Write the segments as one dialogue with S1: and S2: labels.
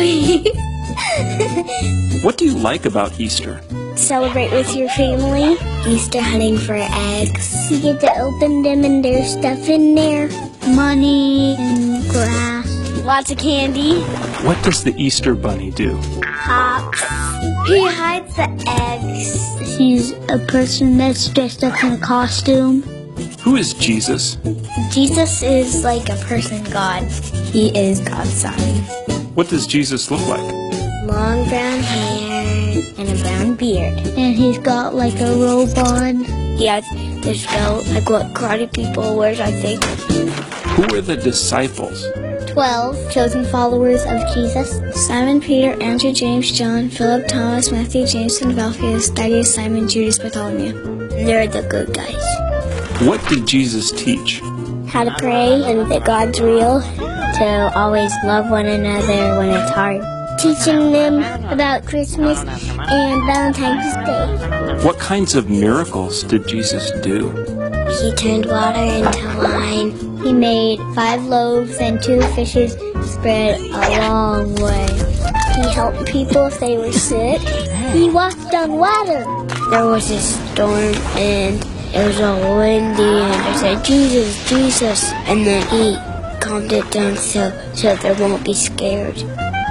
S1: boy.
S2: What do you like about Easter?
S1: Celebrate with your family. Easter hunting for eggs. You get to open them and there's stuff in there. Money and grass. Lots of candy.
S2: What does the Easter Bunny do?
S1: Hops. He hides the eggs. He's a person that's dressed up in a costume.
S2: Who is Jesus?
S1: Jesus is like a person God. He is God's son.
S2: What does Jesus look like?
S1: Long brown hair and a brown beard. And he's got like a robe on. He has this belt, like what karate people wears, I think.
S2: Who are the disciples?
S1: 12 chosen followers of Jesus. Simon, Peter, Andrew, James, John, Philip, Thomas, Matthew, James, and Alphaeus, Thaddeus, Simon, Judas, Bartholomew. They're the good guys.
S2: What did Jesus teach?
S1: How to pray and that God's real. To always love one another when it's hard. Teaching them about Christmas and Valentine's Day.
S2: What kinds of miracles did Jesus do?
S1: He turned water into wine. He made 5 loaves and 2 fishes spread a long way. He helped people if they were sick. He walked on water. There was a storm and it was all windy and I said, Jesus, Jesus. And then he calmed it down so they won't be scared.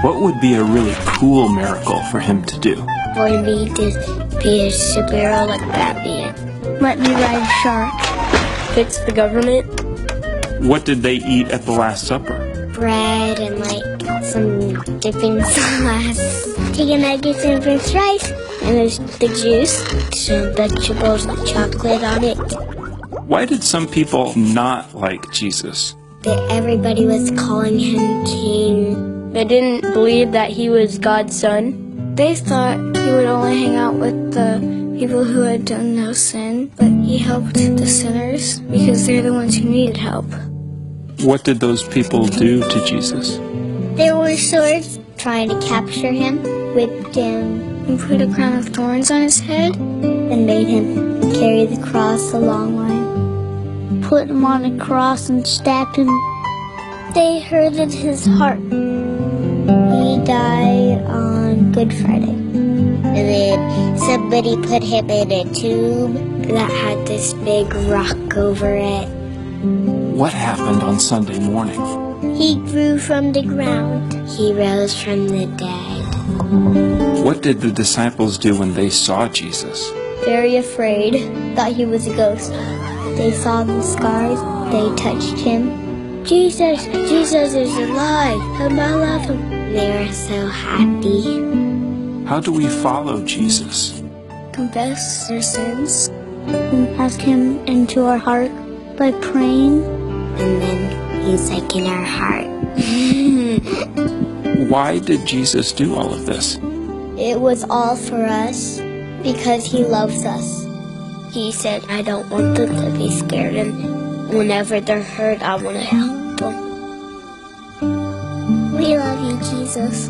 S2: What would be a really cool miracle for him to do?
S1: For me to be a superhero like Batman. Let me ride a shark. Fix the government.
S2: What did they eat at the Last Supper?
S1: Bread and like some dipping sauce. Chicken nuggets and french fries. And there's the juice. Some vegetables with chocolate on it.
S2: Why did some people not like Jesus?
S1: That everybody was calling him king. They didn't believe that he was God's son. They thought he would only hang out with the people who had done no sin, but he helped the sinners because they're the ones who needed help.
S2: What did those people do to Jesus?
S1: There were swords trying to capture him, whipped him, and put a crown of thorns on his head, and made him carry the cross a long way. Put him on a cross and stabbed him. They hurted his heart. He died on Good Friday. And then somebody put him in a tomb that had this big rock over it.
S2: What happened on Sunday morning?
S1: He grew from the ground. He rose from the dead.
S2: What did the disciples do when they saw Jesus?
S1: Very afraid, thought he was a ghost. They saw the scars. They touched him. Jesus, Jesus is alive. Come on, love him. They were so happy.
S2: How do we follow Jesus?
S1: Confess our sins and ask him into our heart by praying. And then he's like in our heart.
S2: Why did Jesus do all of this?
S1: It was all for us because he loves us. He said, I don't want them to be scared, and whenever they're hurt, I want to help them. We love you, Jesus.